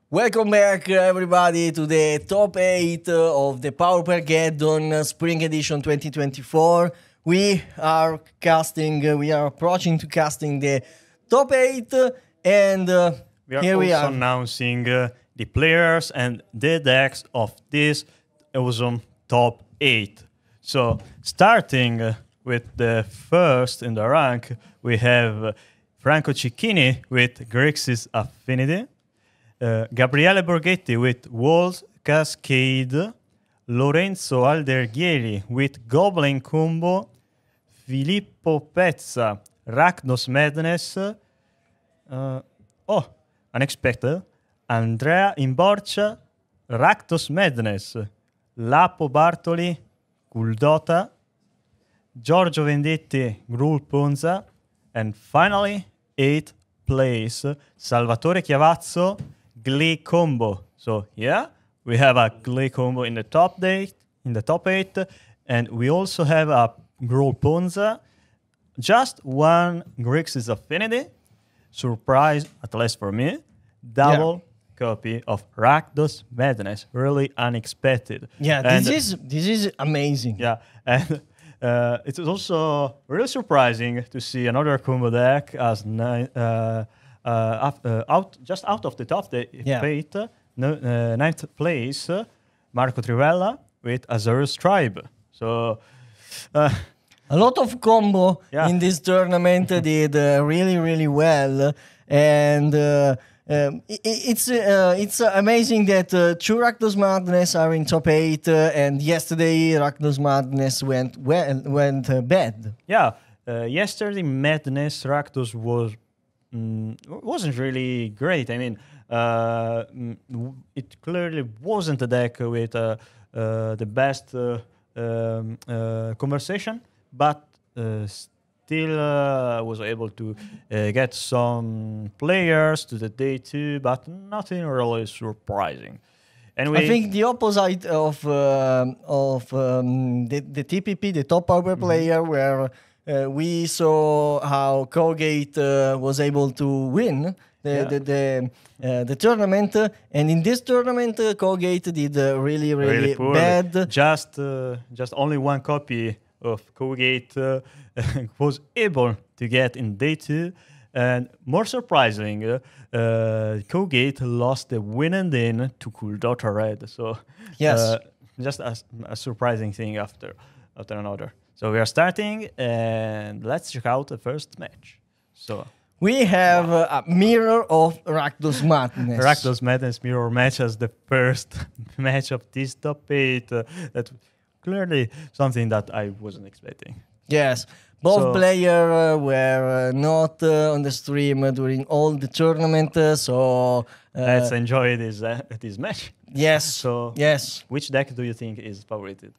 Welcome back, everybody, to the top 8 of the PauperGeddon Spring Edition 2024. We are approaching to casting the top 8, and here we are. Announcing the players and the decks of this awesome top 8. So, starting with the first in the rank, we have Franco Cicchini with Grixis Affinity. Gabriele Borghetti with Walls Cascade, Lorenzo Alderghieri with Goblin Combo, Filippo Pezza, Rakdos Madness, unexpected, Andrea Imborcia, Rakdos Madness, Lapo Bartoli, Guldota, Giorgio Vendetti, Grul Ponza, and finally, 8th place, Salvatore Chiavazzo, Glee Combo. So yeah, we have a Glee Combo in the top 8, and we also have a Grul Ponza, just one Grixis Affinity, surprise at least for me, double copy of Rakdos Madness, really unexpected. Yeah, and this is amazing. Yeah, and it was also really surprising to see another combo deck as just out of the top 8, 9th place, Marco Trivella with Azur's Tribe. So a lot of combo in this tournament did really well, and it's amazing that two Rakdos Madness are in top 8, and yesterday Rakdos Madness went bad. Yeah, yesterday Madness Rakdos wasn't really great. I mean, it clearly wasn't a deck with the best conversation, but still was able to get some players to the day 2, but nothing really surprising. Anyway, I think the opposite of the TPP, the top Pauper player, where we saw how Colgate was able to win the tournament, and in this tournament, Colgate did really bad. Just only one copy of Colgate was able to get in day 2, and more surprising, Colgate lost the win and in to Guldota Red. So yes, just a surprising thing after another. So we are starting, and let's check out the first match. So we have a mirror of Rakdos Madness. Rakdos Madness mirror match as the first match of this top 8. That clearly something that I wasn't expecting. Yes, both players were not on the stream during all the tournament, so let's enjoy this match. Yes. So yes, which deck do you think is favorited?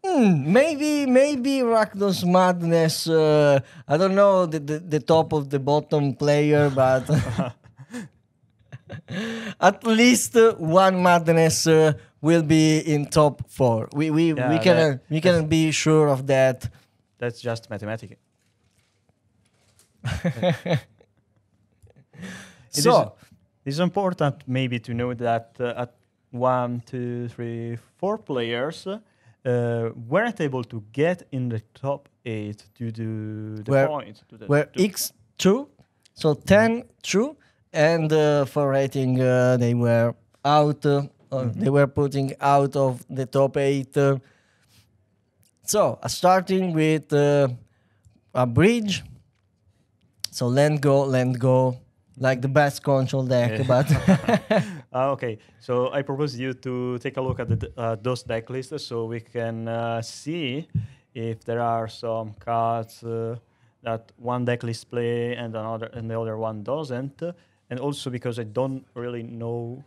Maybe Rakdos Madness. I don't know the top of the bottom player, but at least one Madness will be in top 4. We can be sure of that. That's just mathematical. So it's important maybe to know that at 1, 2, 3, 4 players weren't able to get in the top 8 due to the points. Were X2, so 10-2, and for rating they were out. They were putting out of the top 8. So starting with a bridge. So land go, like the best control deck, but okay. So I propose you to take a look at those deck lists, so we can see if there are some cards that one deck list play and the other one doesn't, and also because I don't really know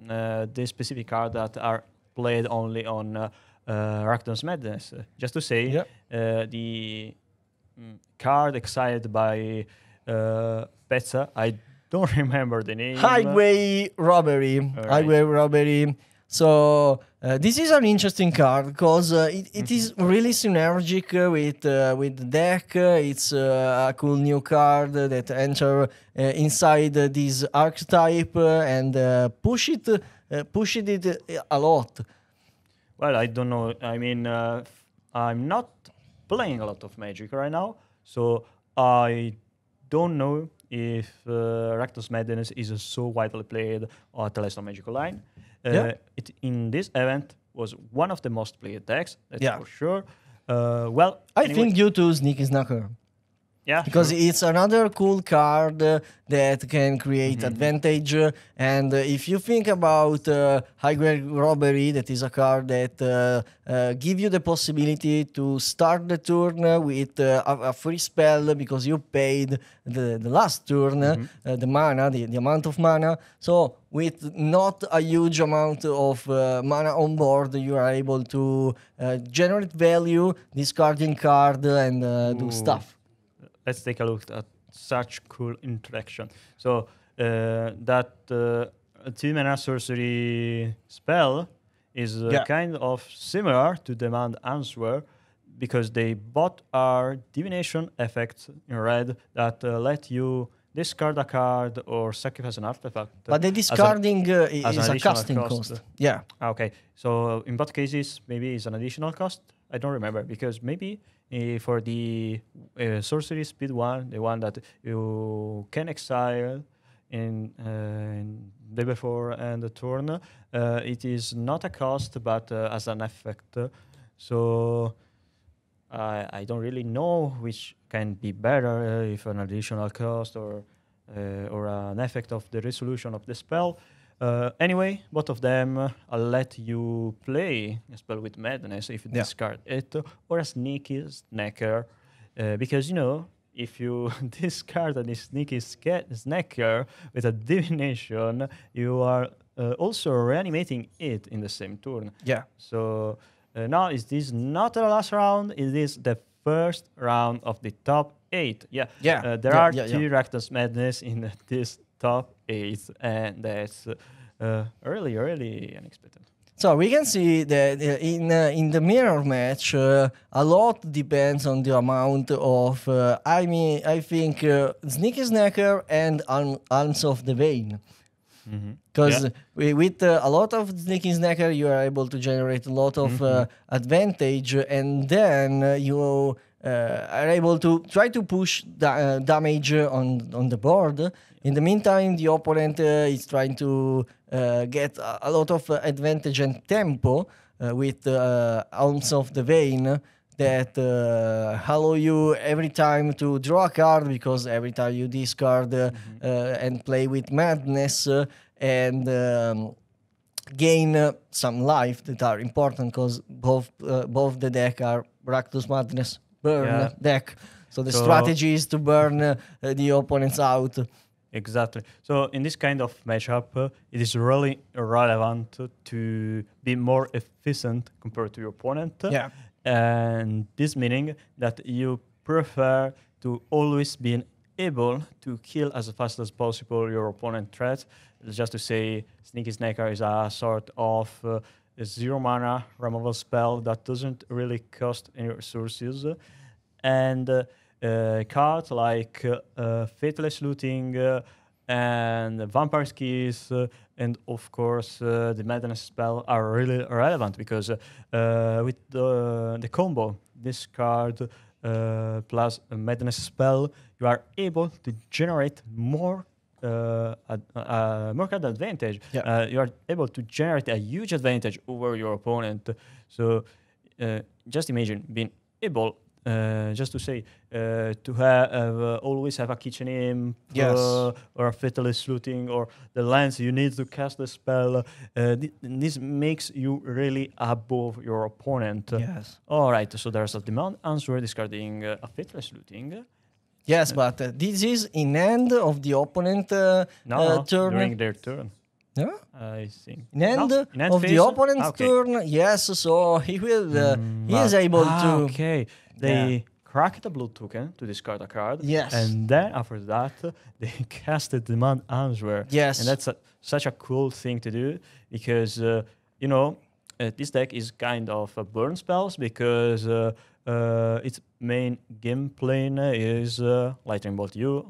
the specific cards that are played only on Rakdos Madness. Just to say, the card excited by Pezza, I don't remember the name. Highway robbery. So this is an interesting card because it is really synergic with the deck. It's a cool new card that enter inside this archetype and push it a lot. Well, I don't know. I mean, I'm not playing a lot of Magic right now, so I don't know if Rakdos Madness is so widely played at the Leicester Magic Online. It in this event was one of the most played decks, that's for sure. Well, I think due to Sneaky Snacker. Yeah, because it's another cool card that can create advantage. And if you think about high-grade robbery, that is a card that give you the possibility to start the turn with a free spell because you paid the last turn, the mana, the amount of mana. So with not a huge amount of mana on board, you are able to generate value, discarding card, and do stuff. Let's take a look at such cool interaction. So that 2-mana sorcery spell is kind of similar to Demand Answer because they both are divination effects in red that let you discard a card or sacrifice an artifact. But the discarding is a casting cost. Yeah. Okay. So in both cases, maybe it's an additional cost. I don't remember because maybe for the sorcery speed one, the one that you can exile in day before and the turn, it is not a cost but as an effect. So I don't really know which can be better, if an additional cost or an effect of the resolution of the spell. Anyway, both of them let you play a spell with madness if you discard it, or a sneaky snacker, because you know if you discard a sneaky snacker with a divination, you are also reanimating it in the same turn. Yeah. So now is this not the last round? It is the first round of the top 8. Yeah. There are 2 Rakdos Madness in this top 8, and that's really unexpected. So we can see that in the mirror match, a lot depends on the amount of, I think, Sneaky Snacker and Arms of the Vein. Because with a lot of Sneaky Snacker, you are able to generate a lot of advantage, and then you are able to try to push damage on the board. In the meantime, the opponent is trying to get a lot of advantage and tempo with Arms of the Vein that allow you every time to draw a card, because every time you discard and play with Madness and gain some life that are important, because both the deck are Rakdos Madness burn deck. So the strategy is to burn the opponents out. Exactly. So in this kind of matchup, it is really relevant to be more efficient compared to your opponent. Yeah. And this meaning that you prefer to always be able to kill as fast as possible your opponent threat. Just to say, Sneaky Snacker is a sort of a 0 mana removal spell that doesn't really cost any resources. And cards like Faithless Looting and Vampire Keys and of course the Madness spell are really relevant because with the combo, this card plus a Madness spell, you are able to generate more card advantage. You are able to generate a huge advantage over your opponent. So just imagine being able just to say, to have always have a kitchen imp or a fatalist looting or the lands you need to cast the spell. This makes you really above your opponent. Yes. All right. So there's a demand answer discarding a fatalist looting. Yes, but this is in end of the opponent no, turn. During their turn. Yeah, I think. In end of phase? the opponent's turn. Yes, so he will. He is able to. Okay. They crack the blue token to discard a card. Yes. And then after that, they cast the demand answer. Yes. And that's such a cool thing to do because you know, this deck is kind of a burn spells because its main game plan is Lightning Bolt you,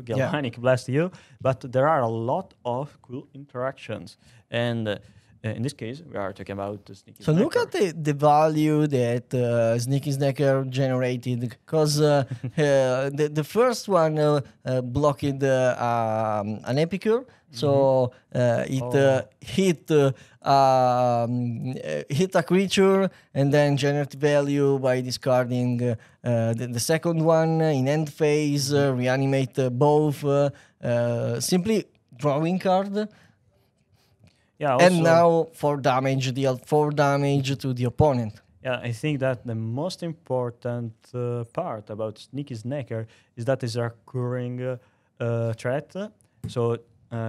Galvanic Blast you, but there are a lot of cool interactions. And in this case, we are talking about the Sneaky So Snacker. look at the value that Sneaky Snacker generated, because the first one blocked an Epicure, so it hit a creature and then generate value by discarding the second one in end phase, reanimate both, simply drawing card. Yeah, And also, now 4 damage, deal 4 damage to the opponent. yeah, I think that the most important part about Sneaky Snacker is that it's a recurring threat. So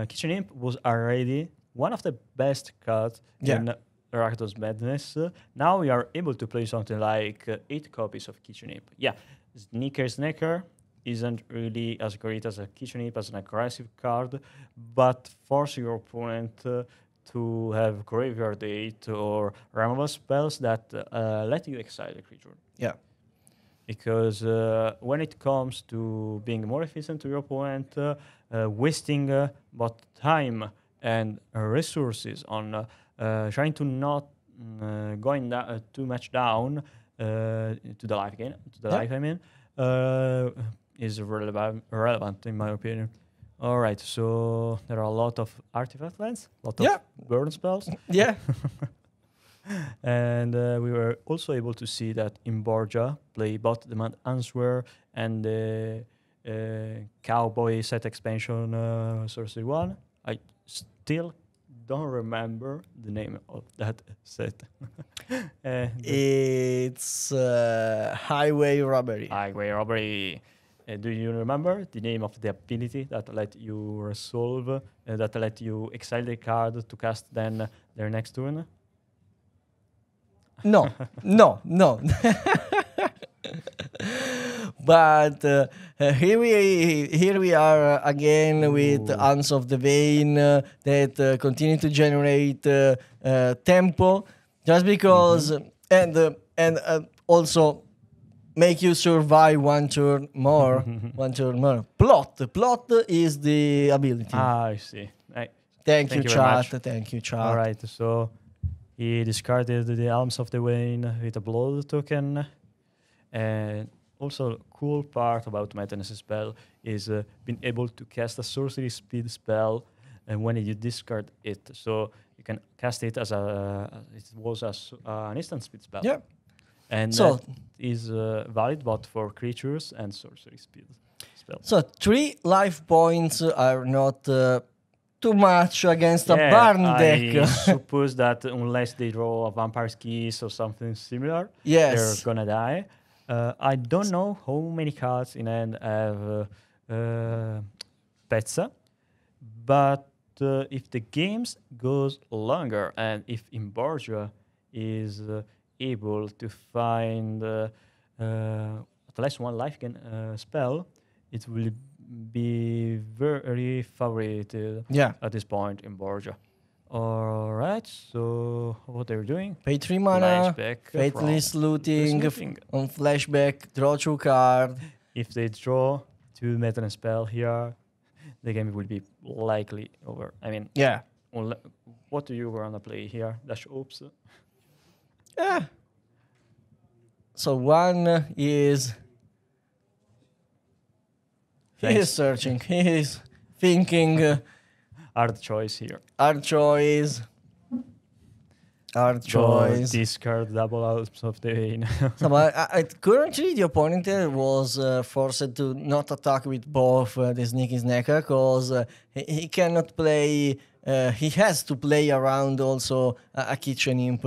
Kitchen Imp was already one of the best cards in Rakdos Madness. Now we are able to play something like 8 copies of Kitchen Imp. Yeah, Sneaky Snacker isn't really as great as a Kitchen Imp as an aggressive card, but force your opponent to have Graveyard 8 or removal spells that let you exile the creature. Yeah. Because when it comes to being more efficient to your opponent, wasting both time and resources on trying to not going too much down to the life again, life I mean, is relevant in my opinion. All right, so there are a lot of artifact lands, a lot of burn spells. Yeah. And we were also able to see that in Borgia play both Demand Answer and the Cowboy set expansion Sorcery 1. I still don't remember the name of that set. It's Highway Robbery. Highway Robbery. Do you remember the name of the ability that let you resolve, that let you exile the card to cast then their next turn? No. But here we are again with Hands of the Vein that continue to generate tempo, just because and also make you survive one turn more. Plot is the ability. I see. Thank you, chat. Thank you, chat. All right, so he discarded the Arms of the Vein with a blood token. And also, cool part about Madness spell is being able to cast a sorcery speed spell, and when you discard it, so you can cast it as an instant speed spell. Yeah. And so that is valid both for creatures and sorcery speed spells. So 3 life points are not too much against a burn deck. I suppose that unless they draw a Vampire's Keys or something similar, yes, they're gonna die. I don't know how many cards in hand have Pizza, but if the games goes longer and if Imborgia is able to find at least one life gain spell, it will be very favorited at this point in Borgia. All right, so what they're doing? Pay 3 mana, Flashback Faithless Looting, on flashback, draw 2 card. If they draw 2 Madness spell here, the game will be likely over. I mean, yeah. What do you wanna play here? Dash Oops. Yeah. So one is he is searching. He is thinking. Hard choice here. Hard choice. Discard double Arms of the Vein. So, but currently, the opponent was forced to not attack with both the Sneaky Snacker because he cannot play. He has to play around also a Kitchen Imp.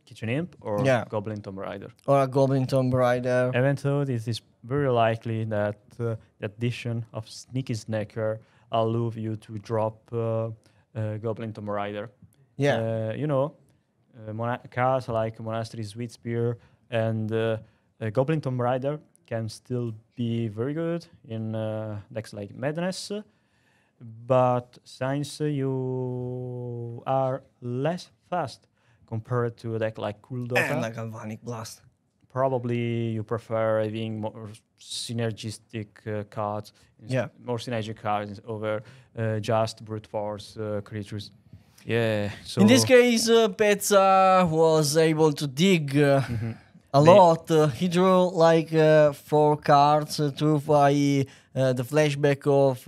Kitchen Imp or Goblin Tomb Raider. Or a Goblin Tomb Raider. Even though it is very likely that the addition of Sneaky Snacker allow you to drop Goblin Tomb Raider. Yeah. You know, cards like Monastery Sweet Spear and Goblin Tomb Raider can still be very good in decks like Madness. But since you are less fast compared to a deck like Cool Dota. And a Galvanic Blast. Probably you prefer having more synergistic cards, more synergistic cards over just brute force creatures. Yeah. So in this case, Pezza was able to dig a lot. He drew like 4 cards through by the flashback of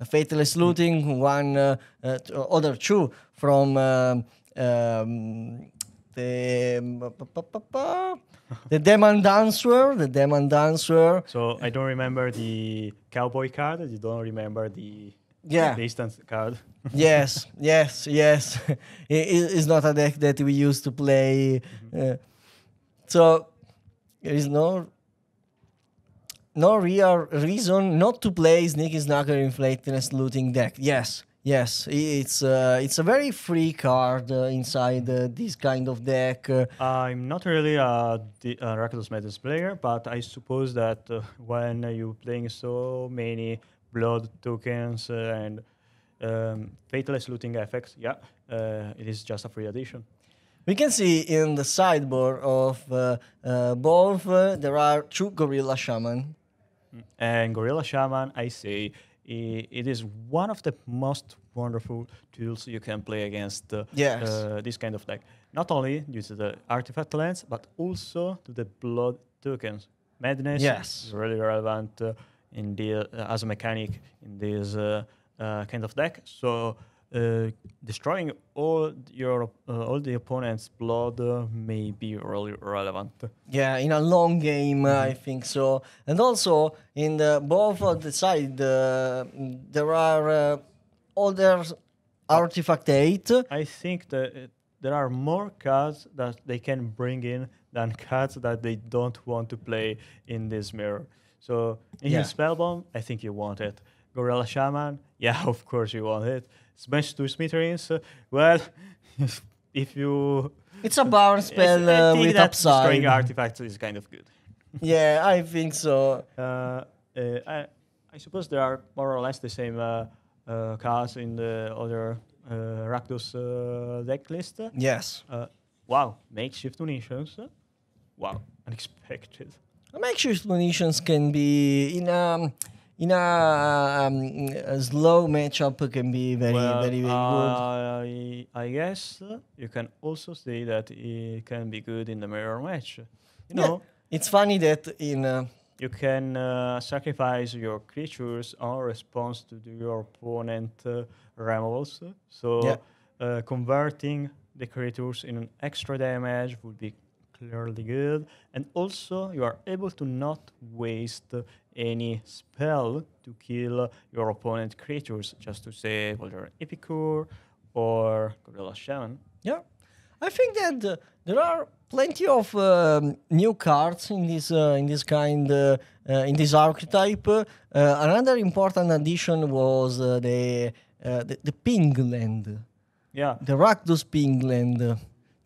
Faithless Looting, one other 2 from the Demon Dancer. So I don't remember the cowboy card. You don't remember the distance card. yes. It's not a deck that we used to play. So there is no real reason not to play Sneaky Snacker in Faithless Looting deck. Yes, it's a very free card inside this kind of deck. I'm not really a Rakdos Madness player, but I suppose that when you're playing so many blood tokens and Faithless Looting effects, it is just a free addition. We can see in the sideboard of both there are 2 Gorilla Shaman. And Gorilla Shaman, I say, it is one of the most wonderful tools you can play against this kind of deck. Not only due to the artifact lands, but also to the blood tokens. Madness is really relevant in the as a mechanic in this kind of deck. So destroying all the opponent's blood may be really relevant. Yeah, in a long game, I think so. And also in both of the side, there are other artifact 8. I think that there are more cards that they can bring in than cards that they don't want to play in this mirror. So in your Spellbomb, I think you want it. Gorilla Shaman, of course you want it. Smash to Smithereens, well, if you... It's a power spell with upside. Destroying artifacts is kind of good. Yeah, I think so. I suppose there are more or less the same cards in the other Rakdos deck list. Yes. Wow, makeshift munitions. Wow, unexpected. Makeshift munitions can be in a slow matchup can be very good. I guess you can also say that it can be good in the mirror match. You know, it's funny that in you can sacrifice your creatures on response to your opponent removals. So converting the creatures in extra damage would be clearly good, and also you are able to not waste any spell to kill your opponent creatures, just to say whether Epicure or Gorilla Shaman. Yeah, I think that there are plenty of new cards in this in this archetype. Another important addition was the ping land. Yeah, the Rakdos ping land.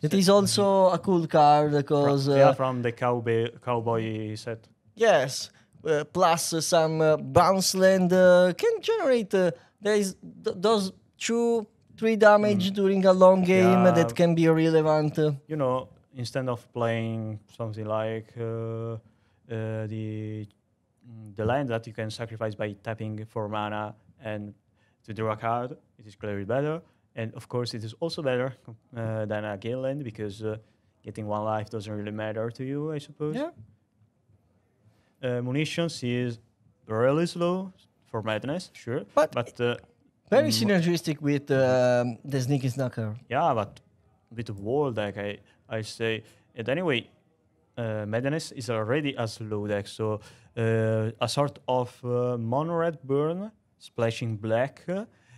It is also a cool card because from the cowboy set. Yes, plus some bounce land can generate those 2-3 damage during a long game that can be relevant. You know, instead of playing something like the land that you can sacrifice by tapping for mana and to draw a card, it is clearly better. And of course, it is also better than a Gale land because getting 1 life doesn't really matter to you, I suppose. Yeah. Munitions is really slow for Madness, sure, but very synergistic with the Sneaky Snacker. Yeah, but with wall deck, I say. And anyway, Madness is already a slow deck, so a sort of mono red burn, splashing black.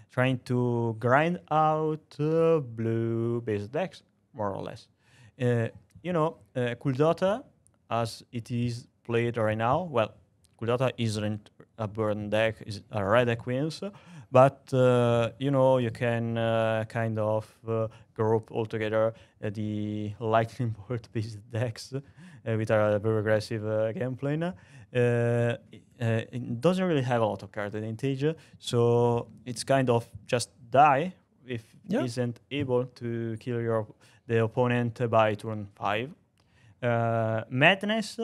Trying to grind out blue-based decks, more or less. You know, Cool Dota, as it is played right now, well, Cool Dota isn't a burn deck, it's a red deck wins, but, you know, you can kind of group all together the lightning bolt-based decks with a very aggressive gameplay. It doesn't really have a lot of card advantage, so it's kind of just die if Yeah. isn't able to kill the opponent by turn 5. Madness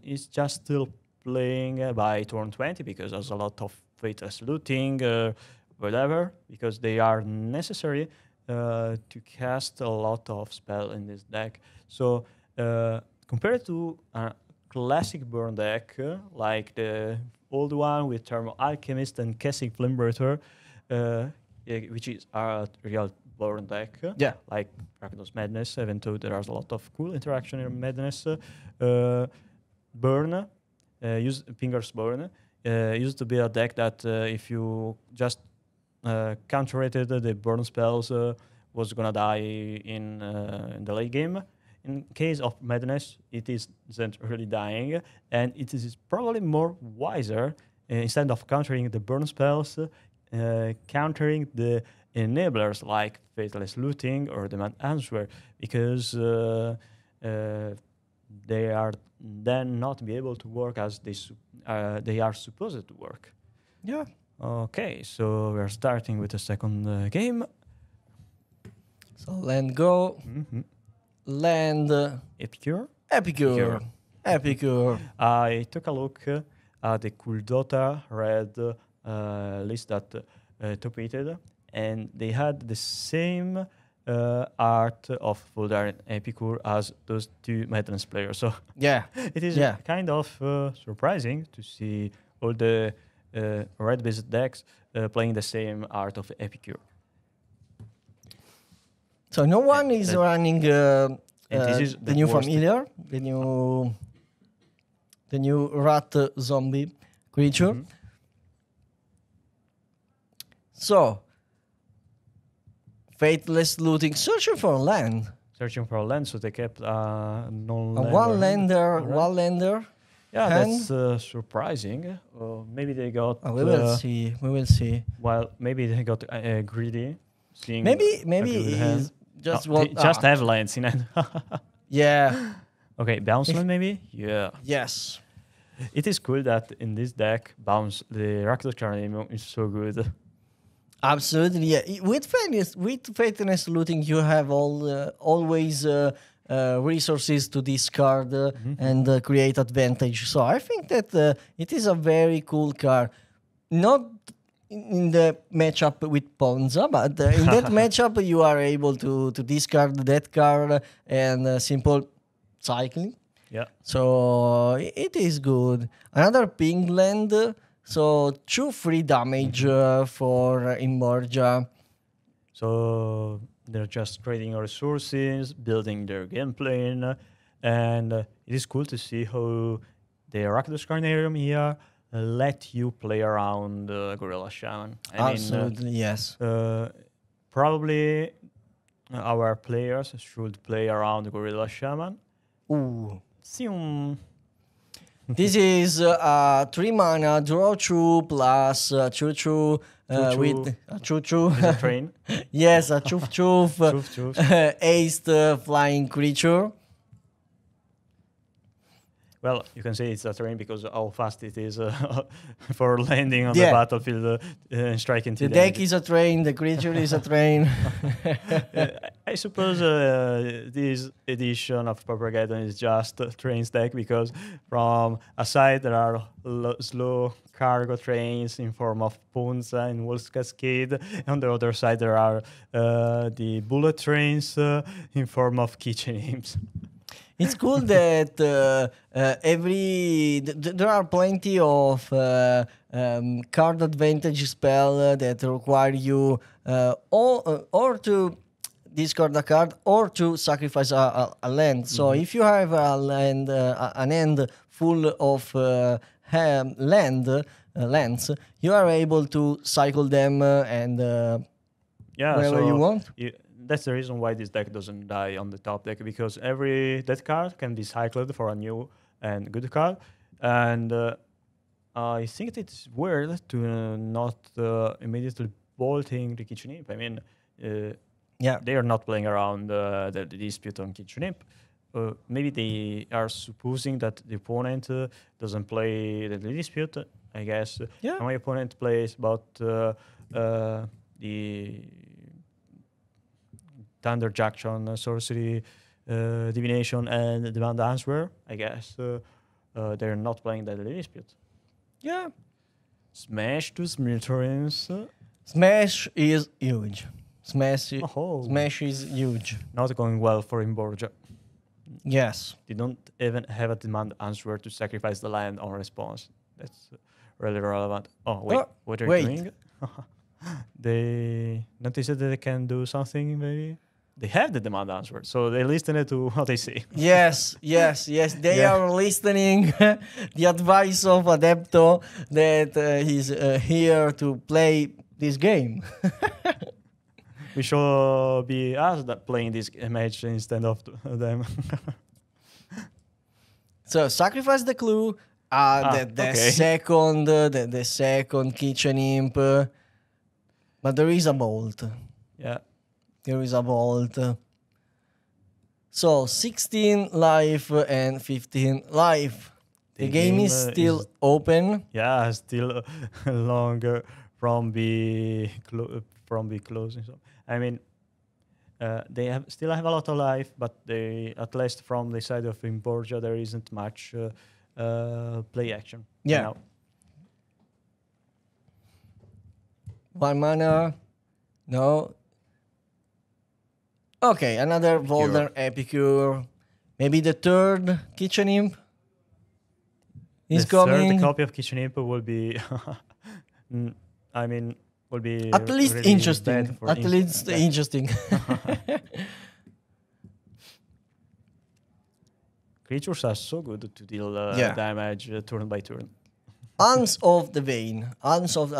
is just still playing by turn 20 because there's a lot of faithless looting, whatever, because they are necessary to cast a lot of spell in this deck. So compared to a classic burn deck like the old one with Thermal Alchemist and Kessig Flamebreather, which is a real burn deck, Yeah. like Rakdos Madness, even though there are a lot of cool interaction in Madness. Burn, Pinger's Burn, used to be a deck that if you just counter-rated the burn spells, was gonna die in the late game. In case of Madness, it isn't really dying, and it is probably more wiser instead of countering the burn spells, countering the enablers like Faithless Looting or Demand Answer, because they are then not be able to work as they are supposed to work. Yeah. Okay, so we're starting with the second game. So land go. Land Epicure. Epicure. Epicure. I took a look at the Kuldota red list that top-rated, and they had the same art of Voldar and Epicure as those two Madness players. So Yeah. it is kind of surprising to see all the red-based decks playing the same art of Epicure. So no one is running and this is the new familiar, the new rat zombie creature. So Faithless Looting, searching for land. Searching for a land, so they kept non-lander. One lander. Yeah, hand. that's surprising. Maybe they got. We will see. We will see. Well, maybe they got greedy. Seeing Maybe he's just just have lands in it. Yeah. Okay, bounce land maybe. Yeah. Yes. It is cool that in this deck, bounce the Rakdos Carnium is so good. Absolutely, yeah. With faithless looting, you have always resources to discard and create advantage. So I think that it is a very cool card. Not in the matchup with Ponza, but in that matchup you are able to discard that card and simple cycling. Yeah. So it is good. Another ping land. So 2 free damage for Imborgia. So they're just trading resources, building their game plan, and it is cool to see how the Rakdos Carnarium here let you play around Gorilla Shaman. Absolutely, yes. Probably our players should play around Gorilla Shaman. Ooh. This is 3 mana, draw 2 plus 2/2 with a 2/2. Is a train. Yes, a choof choof, aced flying creature. Well, you can say it's a train because how fast it is for landing on the battlefield and striking. The deck is a train, the creature is a train. I suppose this edition of PauperGeddon is just a trains deck because from a side there are slow cargo trains in form of Ponza and Wolf's Cascade. On the other side there are the bullet trains in form of kitchen imps. It's cool that there are plenty of card advantage spell that require you or to discard a card or to sacrifice a land. So if you have a land, an end full of lands, you are able to cycle them and wherever you want. That's the reason why this deck doesn't die on the top deck, because every dead card can be cycled for a new and good card. And I think it's weird to not immediately bolting the Kitchen Imp. I mean, they are not playing around the dispute on Kitchen Imp. Maybe they are supposing that the opponent doesn't play the dispute, I guess. Yeah. My opponent plays about the Thunder Jackson, Sorcery, Divination, and Demand Answer. I guess they're not playing Deadly Dispute. Yeah. Smash to Smithereens. Smash is huge. Smash is huge. Not going well for Imborgia. Yes. They don't even have a demand answer to sacrifice the land on response. That's really relevant. Oh, wait. What are you doing? They noticed that they can do something, maybe? They have the demand answer, so they listen to what they say. Yes. They are listening the advice of Adepto that he's here to play this game. We should be us that playing this match instead of them. So sacrifice the clue. The second kitchen imp. But there is a bolt. Yeah. There is a bolt. So 16 life and 15 life. The game is still open. Yeah, still longer from the closing. So, I mean, they still have a lot of life, but they, at least from the side of Imborgia, there isn't much play action. Yeah. Now. 1 mana. No. Okay, another Volder Epicure. Maybe the third Kitchen Imp is coming. The third copy of Kitchen Imp will be, will be at least really interesting. At least interesting. Creatures are so good to deal damage turn by turn. Arms of the Vein. Arms of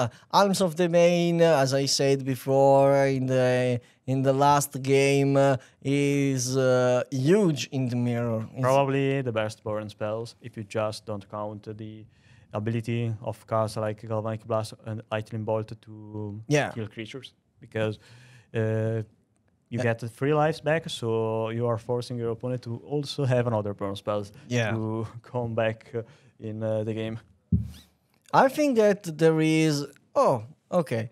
the Vein, as I said before in the last game, is huge in the mirror. Probably the best burn spells if you just don't count the ability of cards like Galvanic Blast and Lightning Bolt to kill creatures, because you get 3 lives back, so you are forcing your opponent to also have another burn spells to come back in the game. I think that there is... Oh, okay.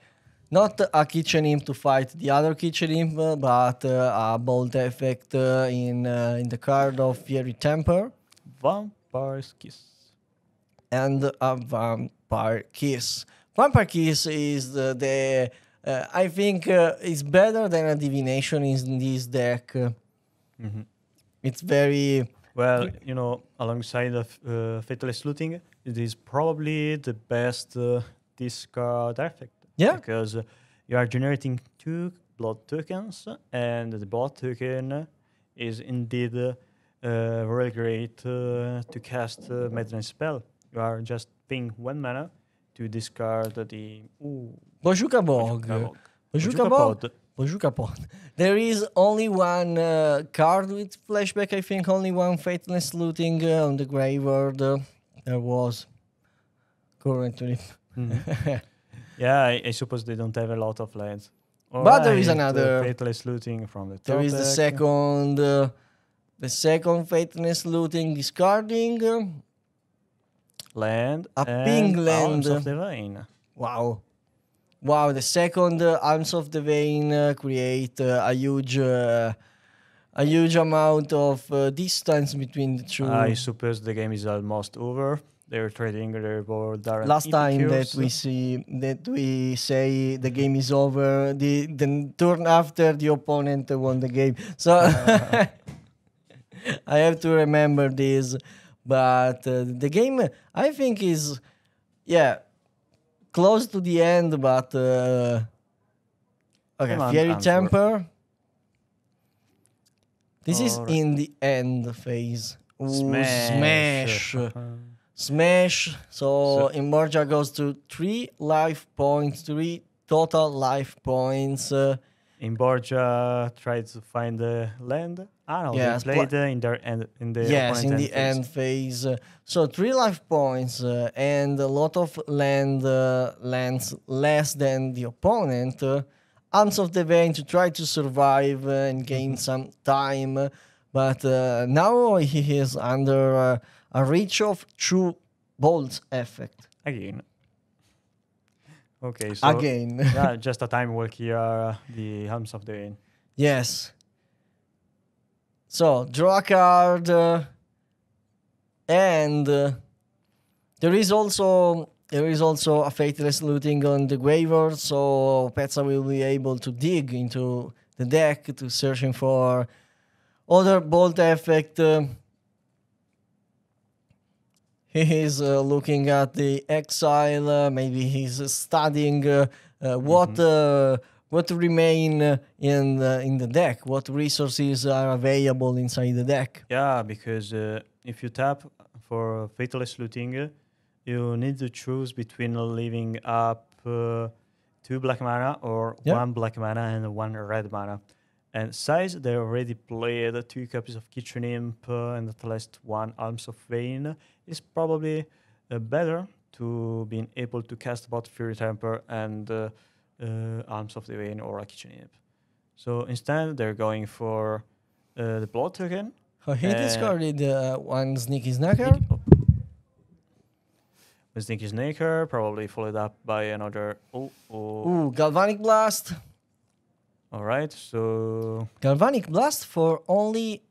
Not a Kitchen Imp to fight the other Kitchen Imp, but a Bolt effect in the card of Fiery Temper. Vampire's Kiss. And a Vampire Kiss. Vampire Kiss is I think is better than a Divination in this deck. It's very... Well, alongside of Fatalist Looting, it is probably the best discard effect. Yeah. Because you are generating 2 blood tokens, and the blood token is indeed really great to cast Madness spell. You are just paying 1 mana to discard the... Bojuka Bog. Bojuka Pod. There is only one card with flashback, I think only one Fatalist Looting on the graveyard. There was currently. Yeah, I suppose they don't have a lot of lands. But there is another Fatalist Looting from the top There is deck. the second Fatalist Looting discarding. Land. A pink land. Arms of the Vein. Wow, the second Arms of the Vein create a huge amount of distance between the two. I suppose the game is almost over. They're trading their board. Last time that we say the game is over, the turn after the opponent won the game. So I have to remember this. But the game, I think, is close to the end. But okay, Fiery Temper. This is in the end phase. Smash. Smash. So Imborgia goes to 3 life points, 3 total life points. Imborgia tried to find the land. They played in the end phase. So 3 life points and a lot of lands less than the opponent. Arms of the Vein to try to survive and gain some time. But now he is under a reach of 2 bolts effect. Again. Okay, so... Again. Just a time will clear the Arms of the Vein. Yes. So draw a card, and there is also a Faithless Looting on the graveyard, so Pezza will be able to dig into the deck to searching for other bolt effect. He is looking at the exile. Maybe he's studying what remain in the deck, what resources are available inside the deck. Yeah, because if you tap for Faithless Looting, you need to choose between leaving up 2 black mana or 1 black mana and 1 red mana. And size, they already played 2 copies of Kitchen Imp and at least 1 Arms of Vein. It's probably better to being able to cast both Fury Temper and Arms of the Vein or a Kitchen Imp. So instead, they're going for the Blood Token. Oh, he discarded 1 Sneaky Snacker. With Sneaky Snaker, probably followed up by another... Ooh, Galvanic Blast. Alright, so... Galvanic Blast for only...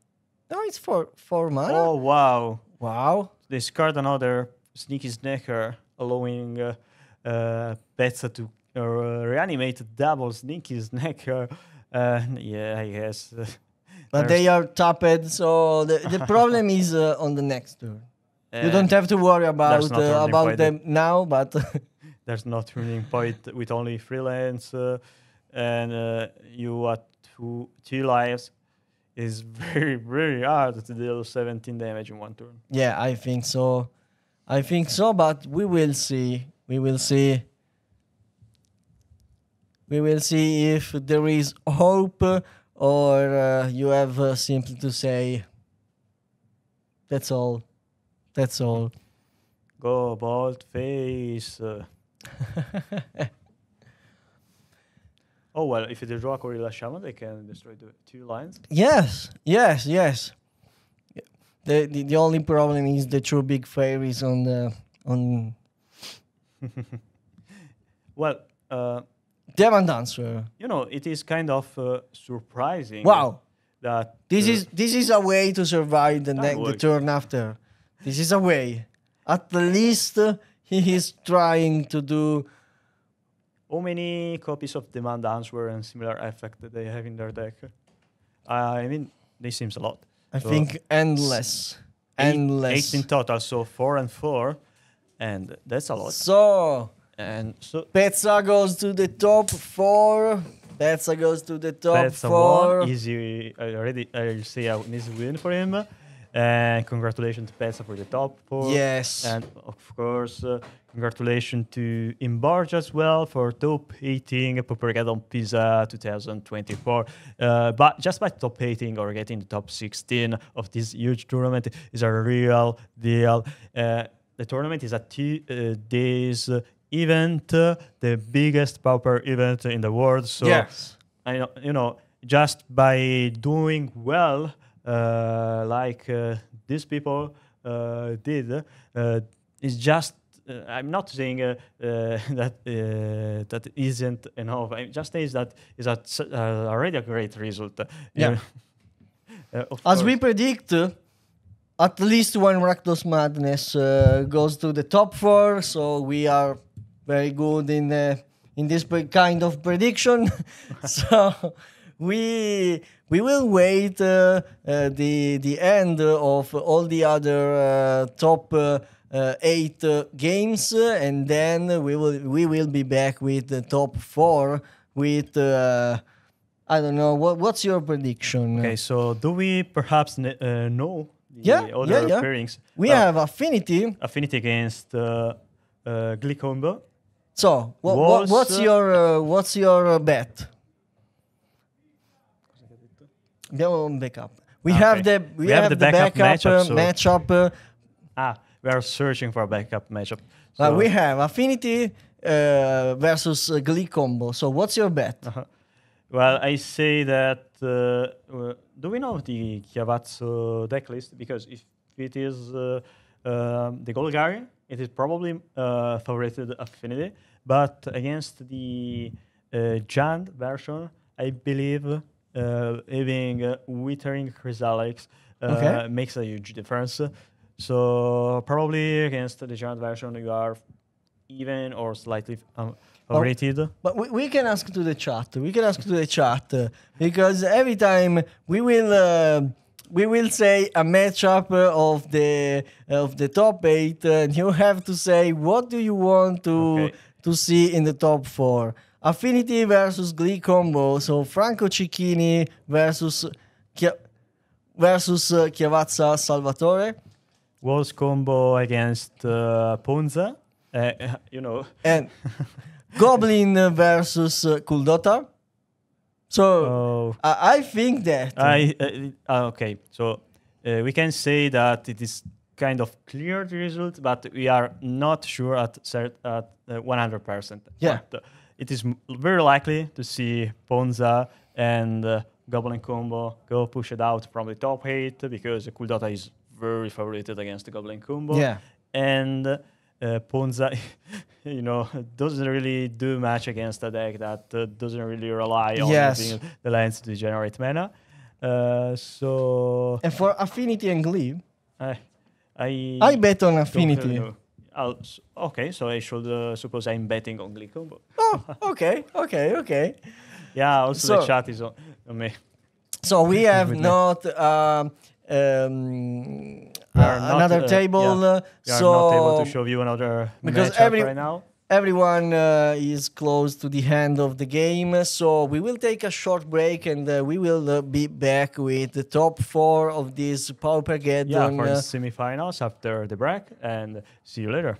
No, it's for 4 mana. Oh, wow. Wow. Discard another Sneaky Snaker, allowing Pezza to reanimate double Sneaky Snaker. Yeah, I guess. But they are tapped, so the problem is on the next turn. You don't have to worry about them now, but... There's no turning point with only 3 lands, and you at 2 lives. Is very, very hard to deal 17 damage in 1 turn. Yeah, I think so. But we will see. We will see if there is hope, or you have simply to say, that's all. That's all. Go, bold face. Oh, well, if they draw a Gorilla Shaman, they can destroy the 2 lines. Yes. The only problem is the 2 big fairies on... Well... Demand answer. You know, it is kind of surprising... Wow. That... This is a way to survive the turn after. This is a way. At least he is trying to do... How many copies of Demand Answer and similar effect that they have in their deck? I mean, this seems a lot. I think endless. 8 in total, so 4 and 4. And that's a lot. So Pezza goes to the top 4. Pezza goes to the top Pezza 4. Won. Easy. I'll say an easy win for him. And congratulations to Pezza for the top 4. Yes. And of course, congratulations to Imbarge as well for top 18 PauperGeddon Pisa 2024. But just by top 18 or getting the top 16 of this huge tournament is a real deal. The tournament is a 2 days event, the biggest Pauper event in the world. So, yes. Just by doing well, like these people did, it's just. I'm not saying that isn't enough. I'm just saying that is already a great result. Yeah. As we predict, at least 1 Rakdos Madness goes to the top 4. So we are very good in this kind of prediction. So we will wait the end of all the other top 8 games, and then we will be back with the top 4 with I don't know what's your prediction. Okay, so do we perhaps know the other pairings? We have affinity against Glee combo. So what's your bet? Abbiamo un backup. We have the backup matchup. We are searching for a backup matchup. So we have Affinity versus Glee combo. So what's your bet? Well, I say that... do we know the Chiavazzo deck list? Because if it is the Golgari, it is probably favorited Affinity. But against the Jand version, I believe having withering chrysalix Okay. makes a huge difference. So probably against the giant version you are even or slightly favorited. But we can ask to the chat. We can ask to the chat because every time we will say a matchup of the top 8, and you have to say what do you want to see in the top 4. Affinity versus Glee combo. So Franco Cicchini versus Chiavazza Salvatore. Walls combo against Ponza. And Goblin versus Kuldota. So I think that okay. So we can say that it is kind of clear the result, but we are not sure at 100%. Yeah. But, it is very likely to see Ponza and Goblin combo go push it out from the top 8 because Kuldota is very favorited against the Goblin combo. Yeah. And Ponza, doesn't really do much against a deck that doesn't really rely on using the lands to generate mana. And for Affinity and Glee, I bet on Affinity. Okay, so I should suppose I'm betting on Glee combo. Oh, okay. Yeah, also the chat is on me. So we have not another table. We are not able to show you another because matchup right now. Everyone is close to the end of the game, so we will take a short break and we will be back with the top 4 of this PauperGeddon. Yeah, for the semifinals after the break, and see you later.